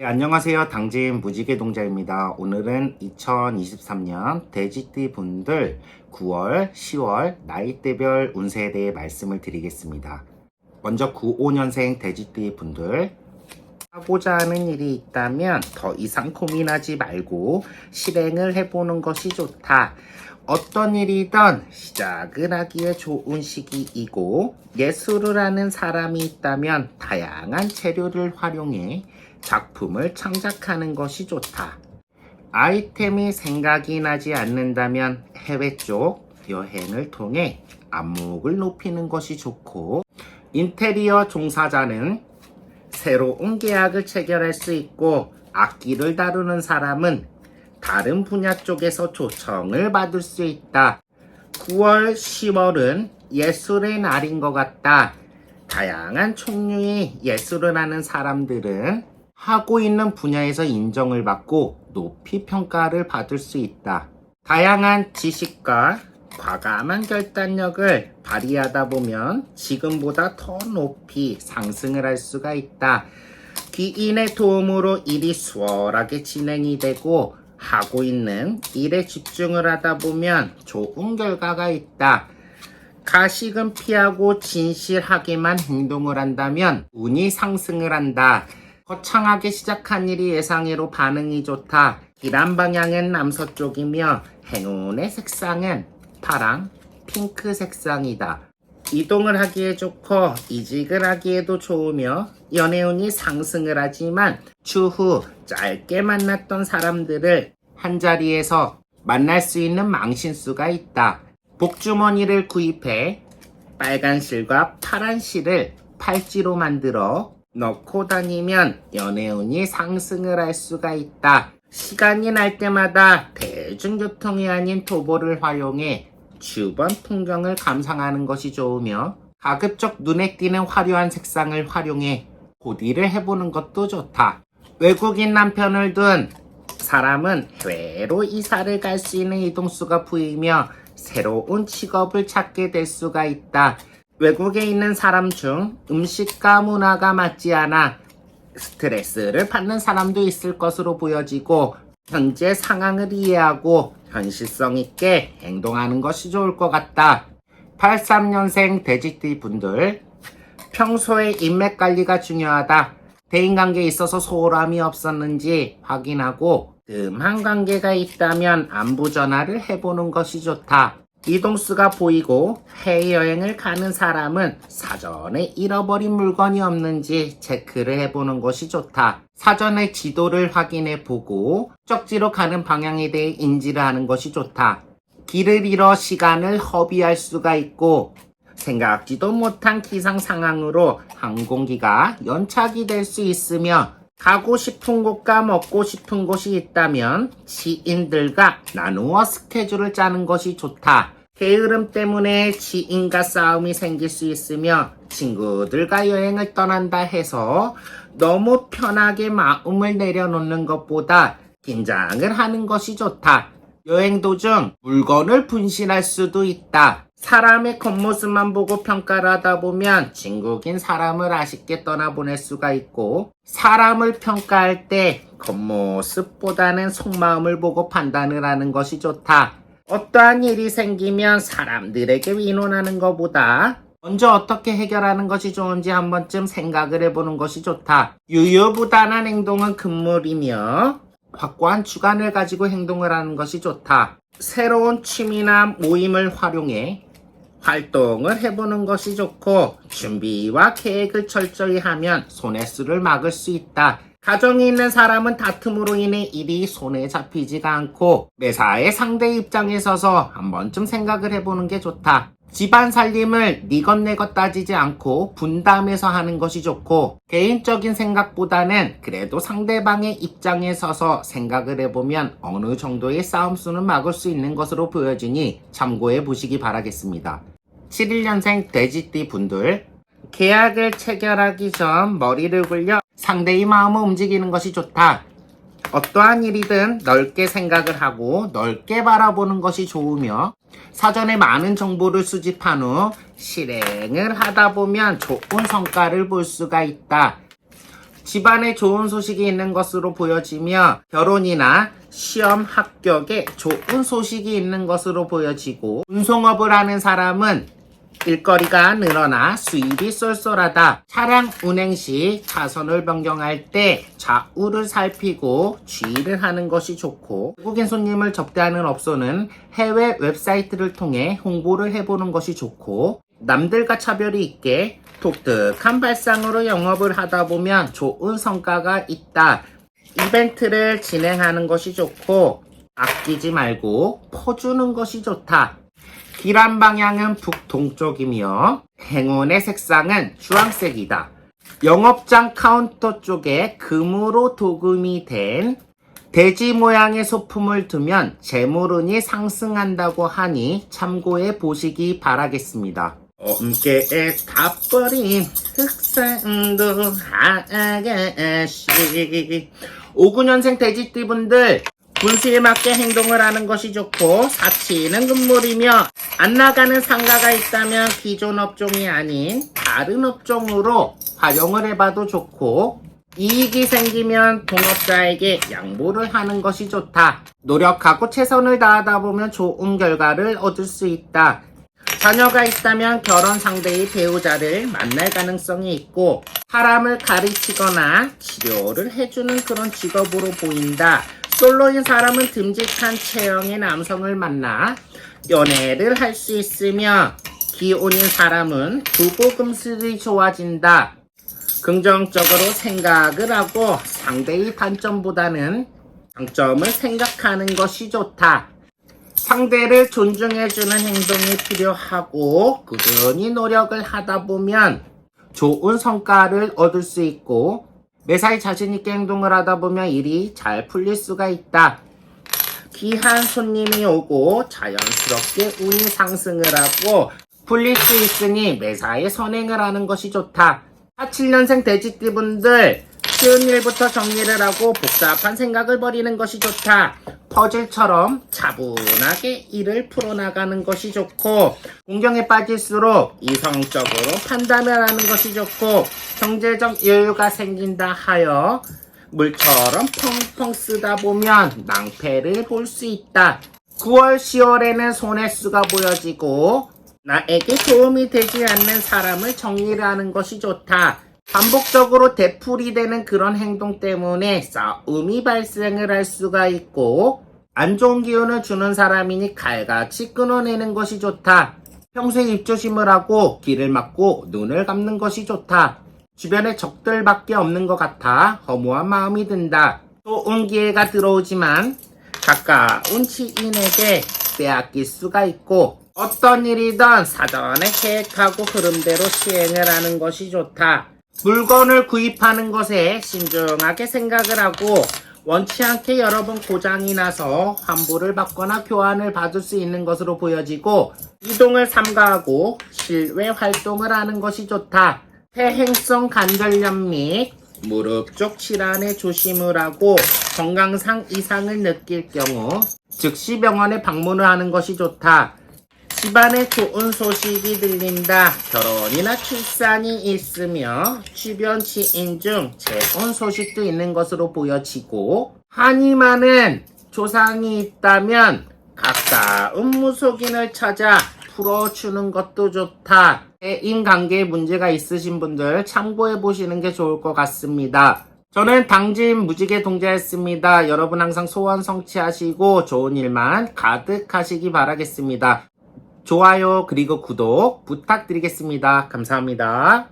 네, 안녕하세요. 당진 무지개동자입니다. 오늘은 2023년 돼지띠 분들 9월, 10월 나이대별 운세에 대해 말씀을 드리겠습니다. 먼저 95년생 돼지띠 분들, 하고자 하는 일이 있다면 더 이상 고민하지 말고 실행을 해보는 것이 좋다. 어떤 일이든 시작을 하기에 좋은 시기이고, 예술을 하는 사람이 있다면 다양한 재료를 활용해 작품을 창작하는 것이 좋다. 아이템이 생각이 나지 않는다면 해외 쪽 여행을 통해 안목을 높이는 것이 좋고, 인테리어 종사자는 새로운 계약을 체결할 수 있고, 악기를 다루는 사람은 다른 분야 쪽에서 초청을 받을 수 있다. 9월, 10월은 예술의 날인 것 같다. 다양한 종류의 예술을 하는 사람들은 하고 있는 분야에서 인정을 받고 높이 평가를 받을 수 있다. 다양한 지식과 과감한 결단력을 발휘하다 보면 지금보다 더 높이 상승을 할 수가 있다. 귀인의 도움으로 일이 수월하게 진행이 되고, 하고 있는 일에 집중을 하다 보면 좋은 결과가 있다. 가식은 피하고 진실하게만 행동을 한다면 운이 상승을 한다. 거창하게 시작한 일이 예상외로 반응이 좋다. 길한 방향은 남서쪽이며 행운의 색상은 파랑, 핑크 색상이다. 이동을 하기에 좋고 이직을 하기에도 좋으며 연애운이 상승을 하지만 추후 짧게 만났던 사람들을 한자리에서 만날 수 있는 망신수가 있다. 복주머니를 구입해 빨간 실과 파란 실을 팔찌로 만들어 넣고 다니면 연애운이 상승을 할 수가 있다. 시간이 날 때마다 대중교통이 아닌 도보를 활용해 주변 풍경을 감상하는 것이 좋으며, 가급적 눈에 띄는 화려한 색상을 활용해 코디를 해보는 것도 좋다. 외국인 남편을 둔 사람은 해외로 이사를 갈 수 있는 이동수가 보이며 새로운 직업을 찾게 될 수가 있다. 외국에 있는 사람 중 음식과 문화가 맞지 않아 스트레스를 받는 사람도 있을 것으로 보여지고, 현재 상황을 이해하고 현실성 있게 행동하는 것이 좋을 것 같다. 83년생 돼지띠 분들, 평소에 인맥 관리가 중요하다. 대인관계에 있어서 소홀함이 없었는지 확인하고 뜸한 관계가 있다면 안부 전화를 해보는 것이 좋다. 이동수가 보이고 해외여행을 가는 사람은 사전에 잃어버린 물건이 없는지 체크를 해보는 것이 좋다. 사전에 지도를 확인해 보고 목적지로 가는 방향에 대해 인지를 하는 것이 좋다. 길을 잃어 시간을 허비할 수가 있고, 생각지도 못한 기상 상황으로 항공기가 연착이 될 수 있으며, 가고 싶은 곳과 먹고 싶은 곳이 있다면 지인들과 나누어 스케줄을 짜는 것이 좋다. 게으름 때문에 지인과 싸움이 생길 수 있으며, 친구들과 여행을 떠난다 해서 너무 편하게 마음을 내려놓는 것보다 긴장을 하는 것이 좋다. 여행 도중 물건을 분실할 수도 있다. 사람의 겉모습만 보고 평가를 하다 보면 친구긴 사람을 아쉽게 떠나보낼 수가 있고, 사람을 평가할 때 겉모습보다는 속마음을 보고 판단을 하는 것이 좋다. 어떠한 일이 생기면 사람들에게 의논하는 것보다 먼저 어떻게 해결하는 것이 좋은지 한 번쯤 생각을 해보는 것이 좋다. 유유부단한 행동은 금물이며 확고한 주관을 가지고 행동을 하는 것이 좋다. 새로운 취미나 모임을 활용해 활동을 해보는 것이 좋고, 준비와 계획을 철저히 하면 손해수를 막을 수 있다. 가정이 있는 사람은 다툼으로 인해 일이 손에 잡히지가 않고 매사에 상대 입장에 서서 한 번쯤 생각을 해보는 게 좋다. 집안 살림을 니것 내것 따지지 않고 분담해서 하는 것이 좋고, 개인적인 생각보다는 그래도 상대방의 입장에 서서 생각을 해보면 어느 정도의 싸움수는 막을 수 있는 것으로 보여지니 참고해 보시기 바라겠습니다. 71년생 돼지띠 분들, 계약을 체결하기 전 머리를 굴려 상대의 마음을 움직이는 것이 좋다. 어떠한 일이든 넓게 생각을 하고 넓게 바라보는 것이 좋으며, 사전에 많은 정보를 수집한 후 실행을 하다 보면 좋은 성과를 볼 수가 있다. 집안에 좋은 소식이 있는 것으로 보여지며 결혼이나 시험 합격에 좋은 소식이 있는 것으로 보여지고 운송업을 하는 사람은 일거리가 늘어나 수입이 쏠쏠하다. 차량 운행 시 차선을 변경할 때 좌우를 살피고 주의를 하는 것이 좋고 외국인 손님을 접대하는 업소는 해외 웹사이트를 통해 홍보를 해보는 것이 좋고 남들과 차별이 있게 독특한 발상으로 영업을 하다 보면 좋은 성과가 있다. 이벤트를 진행하는 것이 좋고 아끼지 말고 퍼주는 것이 좋다. 길한 방향은 북동쪽이며 행운의 색상은 주황색이다. 영업장 카운터 쪽에 금으로 도금이 된 돼지 모양의 소품을 두면 재물운이 상승한다고 하니 참고해 보시기 바라겠습니다. 엄께에 타버린 흑산도 아가씨 59년생 돼지띠분들 분수에 맞게 행동을 하는 것이 좋고 사치는 금물이며 안 나가는 상가가 있다면 기존 업종이 아닌 다른 업종으로 활용을 해봐도 좋고 이익이 생기면 동업자에게 양보를 하는 것이 좋다. 노력하고 최선을 다하다 보면 좋은 결과를 얻을 수 있다. 자녀가 있다면 결혼 상대의 배우자를 만날 가능성이 있고 사람을 가르치거나 치료를 해주는 그런 직업으로 보인다. 솔로인 사람은 듬직한 체형의 남성을 만나 연애를 할 수 있으며 기혼인 사람은 부부 금슬이 좋아진다. 긍정적으로 생각을 하고 상대의 단점보다는 장점을 생각하는 것이 좋다. 상대를 존중해주는 행동이 필요하고 꾸준히 노력을 하다 보면 좋은 성과를 얻을 수 있고 매사에 자신있게 행동을 하다 보면 일이 잘 풀릴 수가 있다. 귀한 손님이 오고 자연스럽게 운이 상승을 하고 풀릴 수 있으니 매사에 선행을 하는 것이 좋다. 47년생 돼지띠분들 쉬운 일부터 정리를 하고 복잡한 생각을 버리는 것이 좋다. 퍼즐처럼 차분하게 일을 풀어나가는 것이 좋고 공경에 빠질수록 이성적으로 판단을 하는 것이 좋고 경제적 여유가 생긴다 하여 물처럼 펑펑 쓰다 보면 낭패를 볼 수 있다. 9월, 10월에는 손해수가 보여지고 나에게 도움이 되지 않는 사람을 정리를 하는 것이 좋다. 반복적으로 되풀이 되는 그런 행동 때문에 싸움이 발생을 할 수가 있고 안 좋은 기운을 주는 사람이니 칼같이 끊어내는 것이 좋다. 평소에 입조심을 하고 귀를 막고 눈을 감는 것이 좋다. 주변에 적들밖에 없는 것 같아 허무한 마음이 든다. 좋은 기회가 들어오지만 가까운 지인에게 빼앗길 수가 있고 어떤 일이든 사전에 계획하고 흐름대로 시행을 하는 것이 좋다. 물건을 구입하는 것에 신중하게 생각을 하고 원치 않게 여러 번 고장이 나서 환불을 받거나 교환을 받을 수 있는 것으로 보여지고 이동을 삼가하고 실외 활동을 하는 것이 좋다. 퇴행성 관절염 및 무릎 쪽 질환에 조심을 하고 건강상 이상을 느낄 경우 즉시 병원에 방문을 하는 것이 좋다. 집안에 좋은 소식이 들린다. 결혼이나 출산이 있으며 주변 지인 중 재혼 소식도 있는 것으로 보여지고 한이 많은 조상이 있다면 가까운 무속인을 찾아 풀어주는 것도 좋다. 대인관계에 문제가 있으신 분들 참고해 보시는 게 좋을 것 같습니다. 저는 당진 무지개 동자였습니다. 여러분 항상 소원 성취하시고 좋은 일만 가득하시기 바라겠습니다. 좋아요 그리고 구독 부탁드리겠습니다. 감사합니다.